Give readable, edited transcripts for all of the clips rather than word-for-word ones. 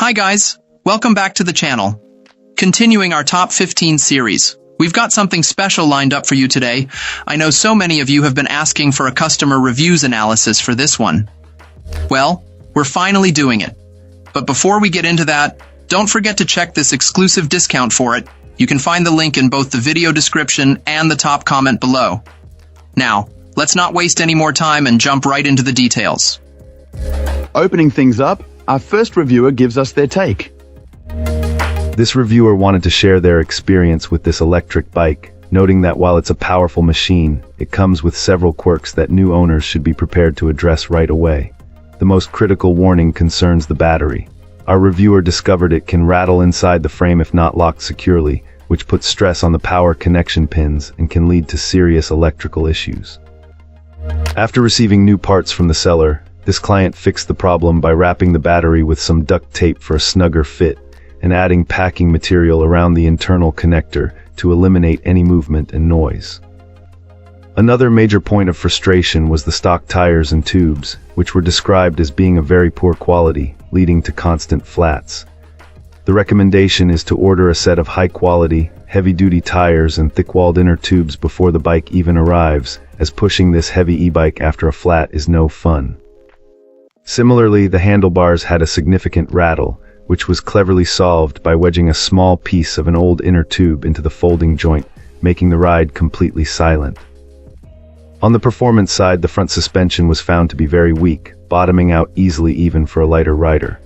Hi guys, welcome back to the channel. Continuing our top 15 series, we've got something special lined up for you today. I know so many of you have been asking for a customer reviews analysis for this one. Well, we're finally doing it. But before we get into that, don't forget to check this exclusive discount for it. You can find the link in both the video description and the top comment below. Now, let's not waste any more time and jump right into the details. Opening things up, our first reviewer gives us their take. This reviewer wanted to share their experience with this electric bike, noting that while it's a powerful machine, it comes with several quirks that new owners should be prepared to address right away. The most critical warning concerns the battery. Our reviewer discovered it can rattle inside the frame if not locked securely, which puts stress on the power connection pins and can lead to serious electrical issues. After receiving new parts from the seller, this client fixed the problem by wrapping the battery with some duct tape for a snugger fit and adding packing material around the internal connector to eliminate any movement and noise. Another major point of frustration was the stock tires and tubes, which were described as being of very poor quality, leading to constant flats. The recommendation is to order a set of high-quality, heavy-duty tires and thick-walled inner tubes before the bike even arrives, as pushing this heavy e-bike after a flat is no fun. Similarly, the handlebars had a significant rattle, which was cleverly solved by wedging a small piece of an old inner tube into the folding joint, making the ride completely silent. On the performance side, the front suspension was found to be very weak, bottoming out easily even for a lighter rider.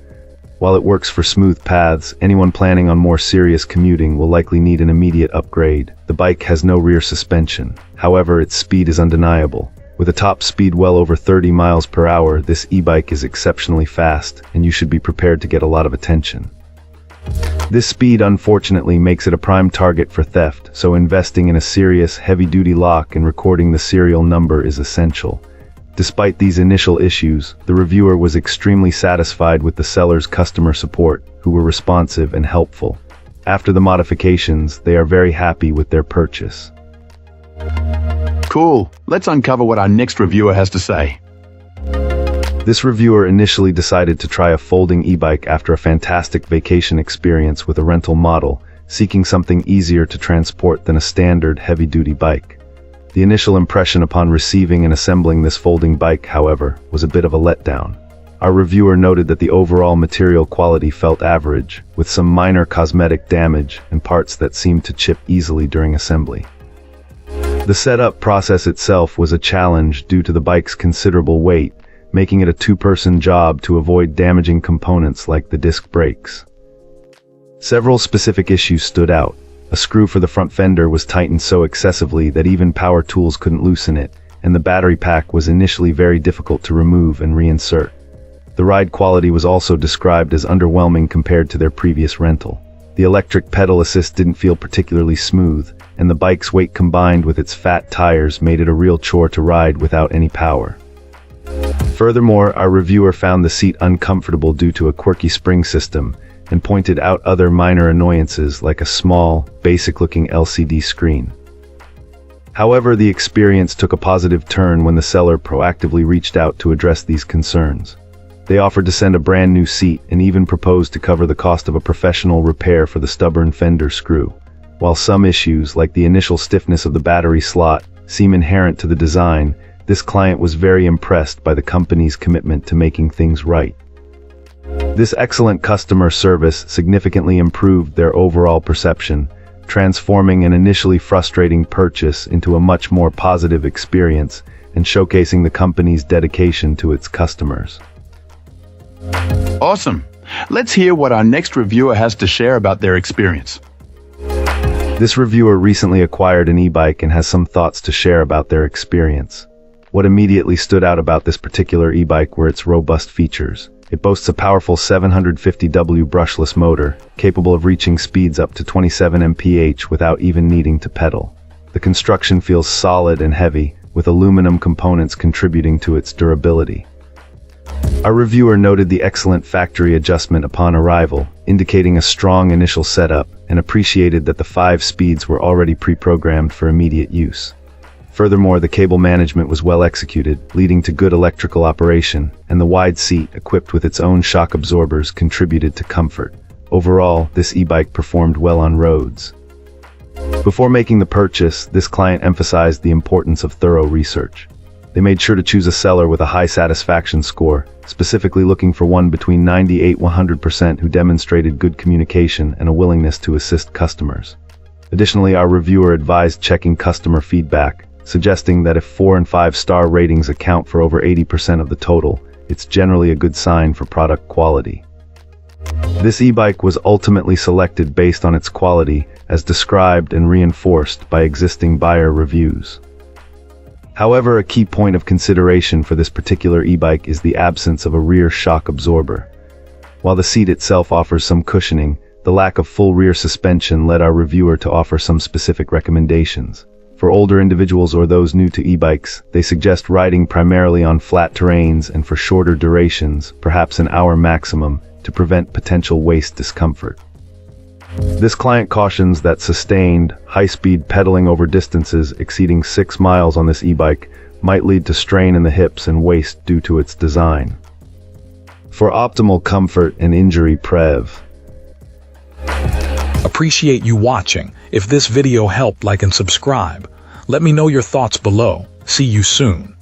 While it works for smooth paths, anyone planning on more serious commuting will likely need an immediate upgrade. The bike has no rear suspension. However, its speed is undeniable. With a top speed well over 30 miles per hour, this e-bike is exceptionally fast, and you should be prepared to get a lot of attention. This speed unfortunately makes it a prime target for theft, so investing in a serious, heavy-duty lock and recording the serial number is essential. Despite these initial issues, the reviewer was extremely satisfied with the seller's customer support, who were responsive and helpful. After the modifications, they are very happy with their purchase. Cool, let's uncover what our next reviewer has to say. This reviewer initially decided to try a folding e-bike after a fantastic vacation experience with a rental model, seeking something easier to transport than a standard heavy-duty bike. The initial impression upon receiving and assembling this folding bike, however, was a bit of a letdown. Our reviewer noted that the overall material quality felt average, with some minor cosmetic damage and parts that seemed to chip easily during assembly. The setup process itself was a challenge due to the bike's considerable weight, making it a two-person job to avoid damaging components like the disc brakes. Several specific issues stood out. A screw for the front fender was tightened so excessively that even power tools couldn't loosen it, and the battery pack was initially very difficult to remove and reinsert. The ride quality was also described as underwhelming compared to their previous rental. The electric pedal assist didn't feel particularly smooth, and the bike's weight combined with its fat tires made it a real chore to ride without any power. Furthermore, our reviewer found the seat uncomfortable due to a quirky spring system, and pointed out other minor annoyances like a small, basic-looking LCD screen. However, the experience took a positive turn when the seller proactively reached out to address these concerns. They offered to send a brand new seat and even proposed to cover the cost of a professional repair for the stubborn fender screw. While some issues, like the initial stiffness of the battery slot, seem inherent to the design, this client was very impressed by the company's commitment to making things right. This excellent customer service significantly improved their overall perception, transforming an initially frustrating purchase into a much more positive experience and showcasing the company's dedication to its customers. Awesome. Let's hear what our next reviewer has to share about their experience. This reviewer recently acquired an e-bike and has some thoughts to share about their experience. What immediately stood out about this particular e-bike were its robust features. It boasts a powerful 750W brushless motor, capable of reaching speeds up to 27 mph without even needing to pedal. The construction feels solid and heavy, with aluminum components contributing to its durability. Our reviewer noted the excellent factory adjustment upon arrival, indicating a strong initial setup, and appreciated that the 5 speeds were already pre-programmed for immediate use. Furthermore, the cable management was well executed, leading to good electrical operation, and the wide seat, equipped with its own shock absorbers, contributed to comfort. Overall, this e-bike performed well on roads. Before making the purchase, this client emphasized the importance of thorough research. They made sure to choose a seller with a high satisfaction score, specifically looking for one between 98–100% who demonstrated good communication and a willingness to assist customers. Additionally, our reviewer advised checking customer feedback, suggesting that if 4- and 5-star ratings account for over 80% of the total, it's generally a good sign for product quality. This e-bike was ultimately selected based on its quality, as described and reinforced by existing buyer reviews. However, a key point of consideration for this particular e-bike is the absence of a rear shock absorber. While the seat itself offers some cushioning, the lack of full rear suspension led our reviewer to offer some specific recommendations. For older individuals or those new to e-bikes, they suggest riding primarily on flat terrains and for shorter durations, perhaps an hour maximum, to prevent potential waist discomfort. This client cautions that sustained, high-speed pedaling over distances exceeding 6 miles on this e-bike might lead to strain in the hips and waist due to its design. For optimal comfort and injury prev. Appreciate you watching. If this video helped, like and subscribe. Let me know your thoughts below. See you soon.